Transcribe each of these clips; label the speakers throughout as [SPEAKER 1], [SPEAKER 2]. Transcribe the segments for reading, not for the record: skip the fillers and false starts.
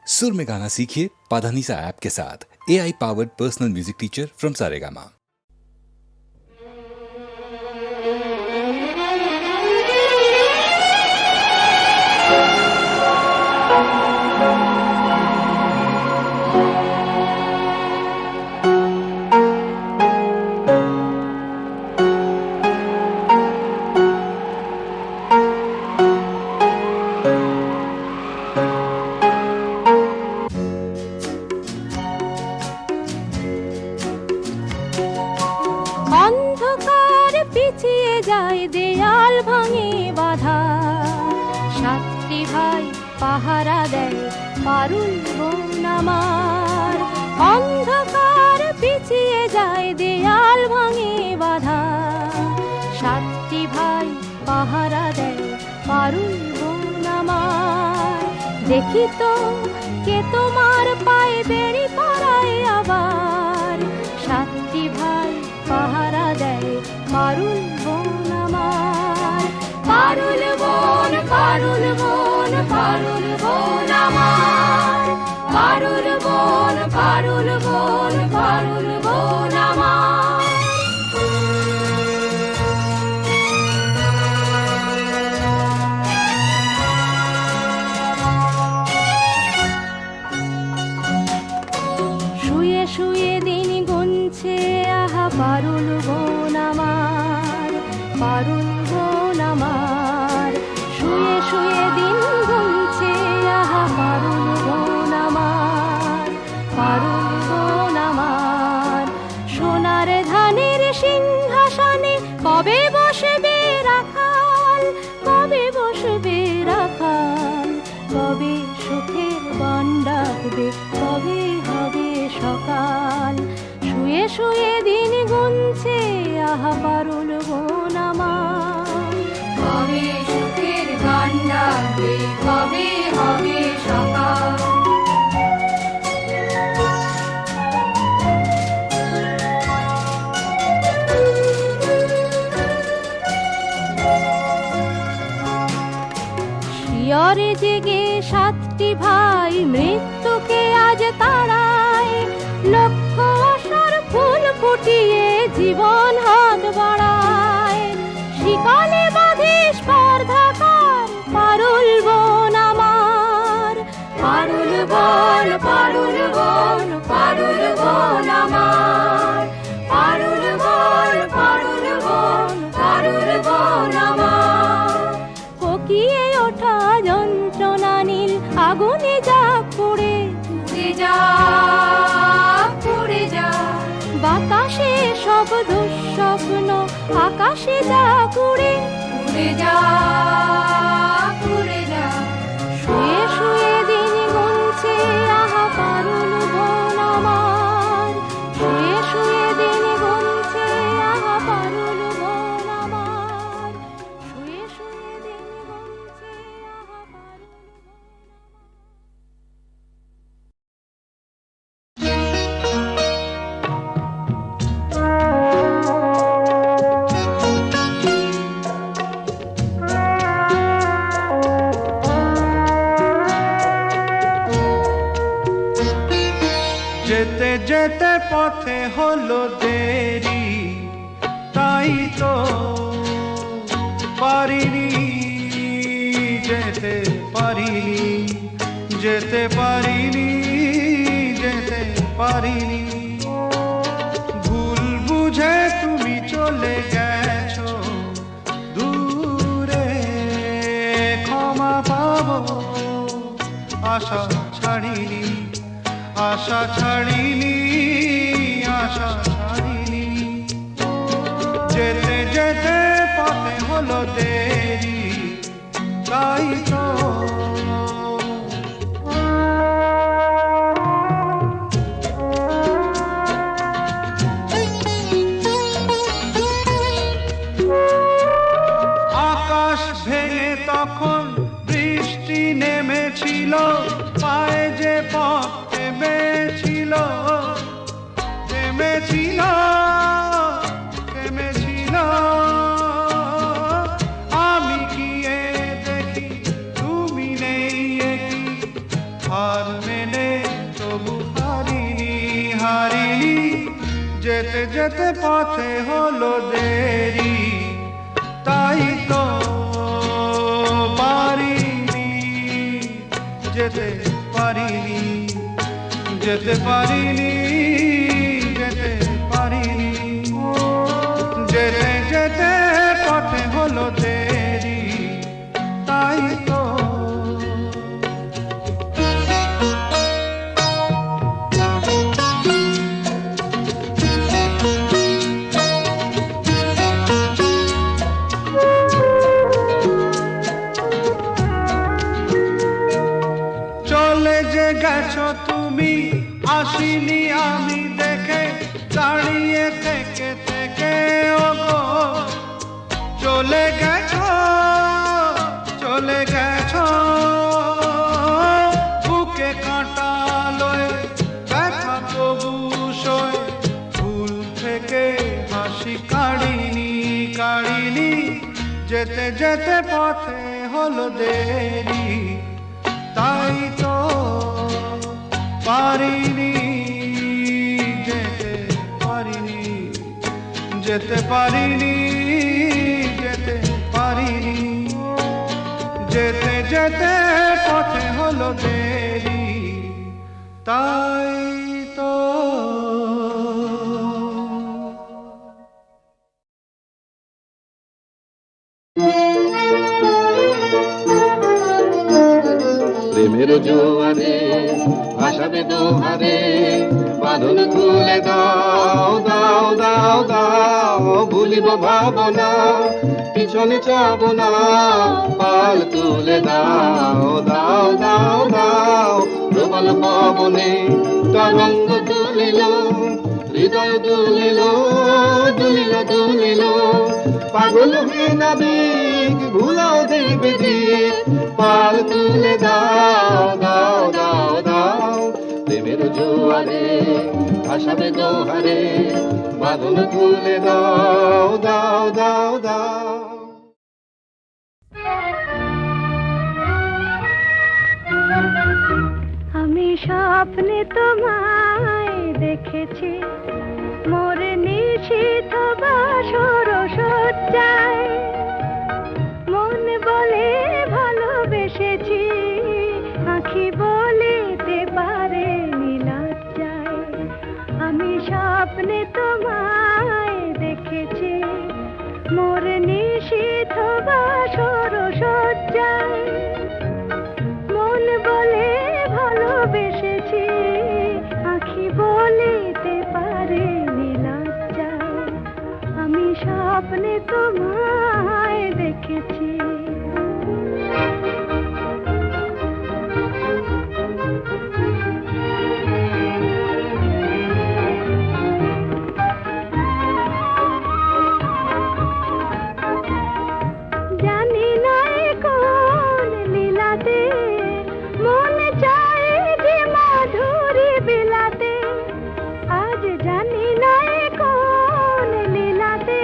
[SPEAKER 1] सुर में गाना सीखिए पाधानीसा ऐप के साथ। AI powered personal music teacher from Saregama.
[SPEAKER 2] পিছিয়ে যায় দেয়াল ভাঙে বাধা, সাতটি ভাই পাহারা দেয় পারুল বোন আমার। অন্ধকার পিছিয়ে যায় দেয়াল ভাঙে বাধা, সাতটি ভাই পাহারা দেয় পারুল বোন আমার। দেখি তো কে তোমার পায়ে বেড়ি পড়ায় আবার, সাতটি ভাই পাহারা দেয় পারুল বোন আমার। পারুল বোন, পারুল বোন, পারুল বোন আমার। পারুল বোন, পারুল বোন, পারুল বোন আমার। শুয়ে শুয়ে দিন গুনছে আহা পারুল বোন আমার, পারুল বোন আমার। শুয়ে শুয়ে দিন গুনছে আহা পারুল বোন আমার, পারুল বোন আমার। সোনার ধানের সিংহাসনে কবে বসবে রাখাল, কবে বসবে রাখাল। কবে সুখের বান ডাকবে, কবে হবে সকাল। শুয়ে শুয়ে দিন গুনছে আহা পারুল বোন আমার। কবে সুখের গান ডাকবে, কবে হবে সকাল। শিয়রে জেগে সাতটি ভাই মৃত্যুকে আজ তাড়ায়। লক্ষ আশার ফুল ফুটিয়ে জীবন হাত বাড়ায়। শিকলে বাঁধে স্পর্ধাকার পারুল বোন আমার। পারুল বোন, পারুল বোন, পারুল বোন আমার। পারুল বোন, পারুল বোন, পারুল বোন আমার। কোকিয়ে ওঠা যন্ত্রণা নীল আগুনে যা পুড়ে, পুড়ে যা, পুড়ে যা। বাতাসে সব দুঃস্বপ্ন আকাশে যা উড়ে, উড়ে যা, উড়ে যা। শুয়ে শুয়ে দিন গুনছে আহা পারুল বোন আমার। শুয়ে শুয়ে দিন গুনছে আহা পারুল বোন আমার। শুয়ে শুয়ে দিন গুনছে আহা পারুল বোন
[SPEAKER 3] যেতে যেতে পথে হলো দেরি, তাই তো পারিনি যেতে পারিনি, যেতে পারিনি, যেতে পারিনি। ভুল বুঝে তুমি চলে গেছো দূরে, ক্ষমা পাবো আশা ছাড়িনি, আশা ছাড়িনি, আশা ছাড়িনি। যেতে যেতে পথে হলো দেরি, তাই তো আকাশ ভেঙে তখন বৃষ্টি নেমেছিল, পায়ে যে পথ থেমেছিল, থেমেছিল, থেমেছিল। আমি গিয়ে দেখি তুমি নেই, একই হাত হার মেনে তবু হারিনি, যেতে যেতে পথে হলো দেরি, তাই তো পারিনি, যেতে পারিনি, যেতে পারিনি, যেতে পারিনি, যেতে যেতে পথে হলো দেরি, তাই তো। চলে যে গেছো তুমি, আসিনি আমি দেখে, দাঁড়িয়ে থেকে থেকে ওগো, চলে গেছো, চলে গেছো, বুকে কাঁটা লয়ে ব্যথা তবু সয়ে, ভুল থেকে হাসি কাড়িনি, কাড়িনি, যেতে যেতে পথে হলো দেরি, তাই তো পারিনি, যেতে পারিনি, যেতে পারিনি, যেতে পারিনি, যেতে যেতে পথে হলো দেরি, তাই তো।
[SPEAKER 4] প্রেমের জোয়ারে ভাসাবে দোহারে, বাঁধন খুলে দাও দাও দাও দাও, ভুলিব ভাবনা পিছনে যাব না, পাল তুলে দাও দাও দাও দাও, প্রবল পবনে তরঙ্গ তুলিল, হৃদয় দুলিল দুলিল দুলিল, পাগল হয়ে নাবিক ভুলাও দেবে দিক, পাল তুলে দাও দাও দাও দাও, প্রেমের জোয়ারে ভাসাবে দোহারে, বাঁধন খুলে দাও দাও দাও দাও।
[SPEAKER 2] আমি স্বপ্নে তোমায় দেখেছি, মোর নিশীথ বাসর সজ্জায়, মন বলে ভালোবেসেছি, আঁখি বলিতে পারে লজ্জায়। আমি স্বপ্নে তোমায় দেখেছি, মোর নিশীথ বাসর সজ্জায়, মন বলে ভালোবেসেছি, আঁখি বলিতে পারে লজ্জায়। আমি স্বপ্নে তোমায় দেখেছি। জানি না কোন লীলাতে মন চায় যে মাধুরী বিলাতে, আজ জানি না কোন লীলাতে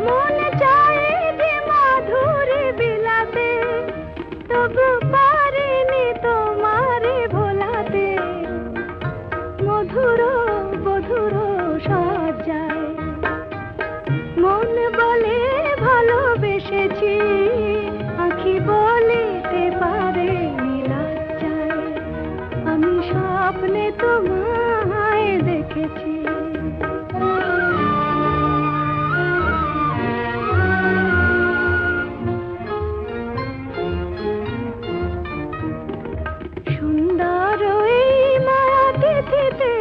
[SPEAKER 2] মন চায় যে মাধুরী বিলাতে, তবু পারিনি তোমারে ভোলাতে, মধুর মধুর সজ্জায়, মন বলে ভালোবেসেছি, আঁখি বলিতে পারে লজ্জায়। আমি স্বপ্নে তোমায় দেখেছি। সুন্দর এই মায়াতিথিতে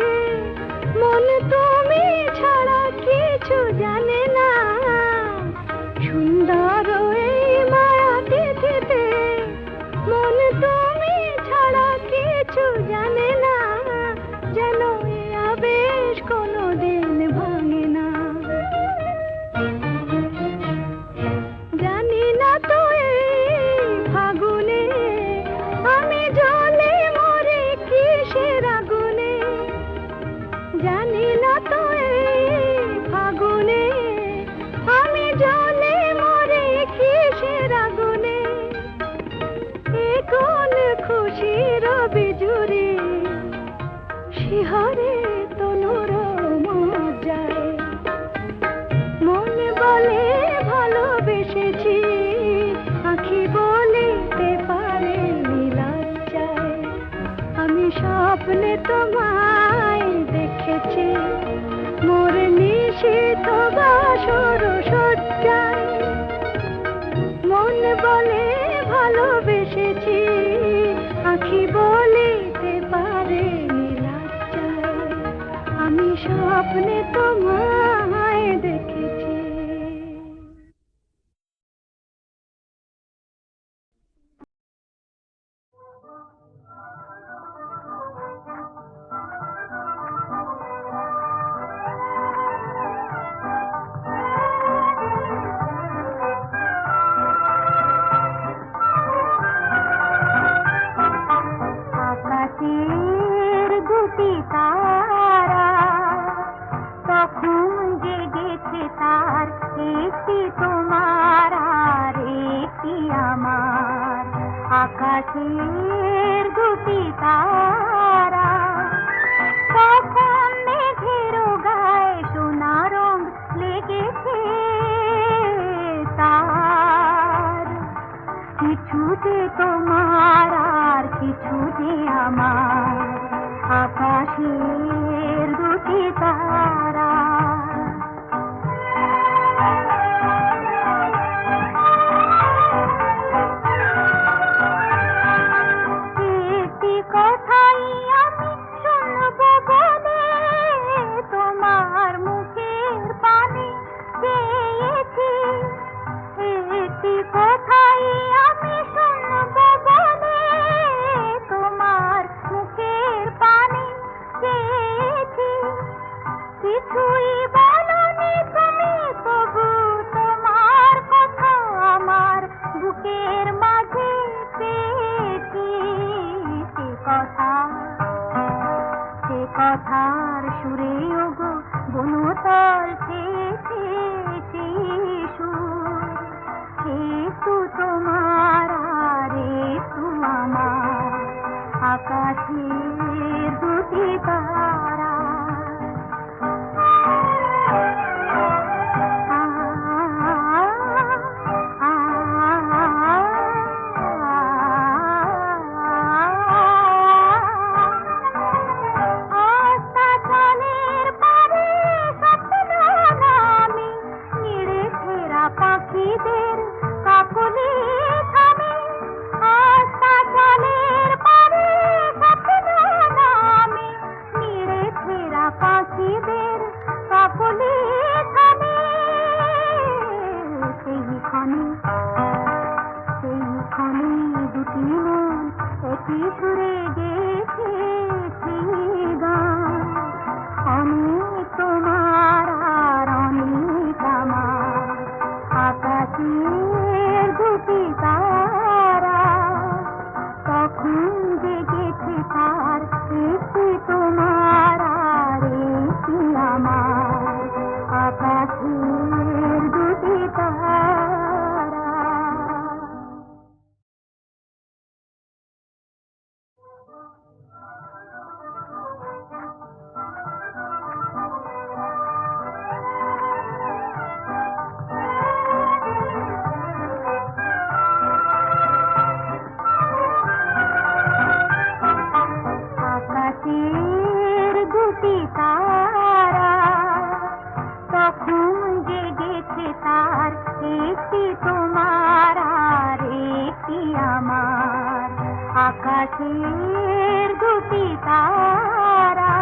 [SPEAKER 2] মন তুমি ছাড়া কিছু জানে না, সুন্দর এই মায়াতিথিতে মন তুমি ছাড়া কিছু জানে না, যেন এ আবেশ কোন শিহরে তনুর মজ্জায় মন বলে ভালোবেসেছি, আঁখি বলিতে পারে লজ্জায়। আমি স্বপ্নে তোমায় দেখেছি, মোর নিশীথ বাসর সজ্জায়। মন বলে ভালোবেসেছি, আঁখি বলিতে পারে লজ্জায়। আমি স্বপ্নে তোমায় দেখেছি। আকাশের দুটি তারা তখন জেগেছে, তার একটি তোমার আর একটি আমার। আকাশের দুটি তারা তখন মেঘের গায়ে সোনা রং লেগেছে তার। কিছুতে তোমার আর কিছুতে আমার, আকাশের দুটি তারা। একটি কথাই আমি শুনবো বলে তোমার মুখের পানে চেয়েছি। একটি কথাই আমি শুনবো বলে তোমার মুখের পানে চেয়েছি। কিছুই বলনি তুমি, তবু তোমার কথা আমার বুকের মাঝে পেয়েছি। সে কথার সুরে ওগো বনতল চেয়েছে শিশু। একটু তোমার আর একটু আমার, আকাশের দুটি তারা। পাখিদের কাকলি থামে, আস্তা জলের পারে স্বপ্ন নামে। নিড়ে ফেরা পাখিদের কাকলি থামে। সেইখানে দুটি মন একই সুরে গেছে সেই গান। অনেক তোমার আর অনেক আমার, আকাশের দুটি তারা তখন জেগেছে, তার একটি তোমার আর একটি আমার, আকাশের দুটি তারা। আকাশের দুটি তারা তখন জেগেছে, তার একটি তোমার আর একটি আমার। আকাশের দুটি তারা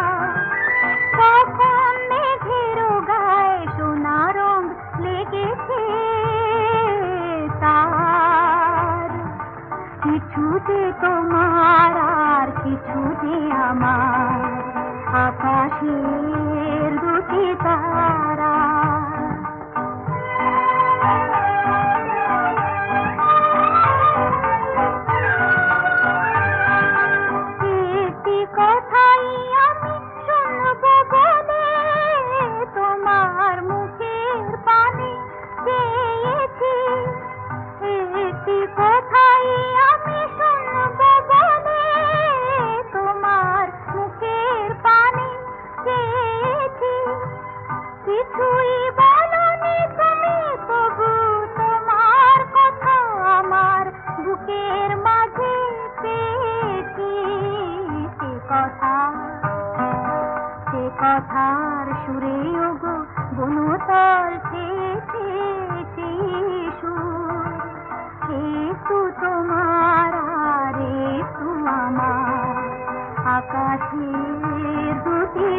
[SPEAKER 2] তখন মেঘের গায়ে সোনা রং লেগেছে তার। কিছুতে তোমার আর কিছুতে আমার, আকাশের দুটি তারা। একটি কথাই আমি শুনবো বলে তোমার মুখের পানে চেয়েছি। একটি কথাই আমি শুনবো বলে তোমার মুখের পানে কিছুই বলনি তুমি, তবু তোমার কথা আমার বুকের মাঝে পেয়েছি। সে কথার সুরে ওগো বনতল থেকে সুর, একটু তোমার আর একটু আমার, আকাশের দুটি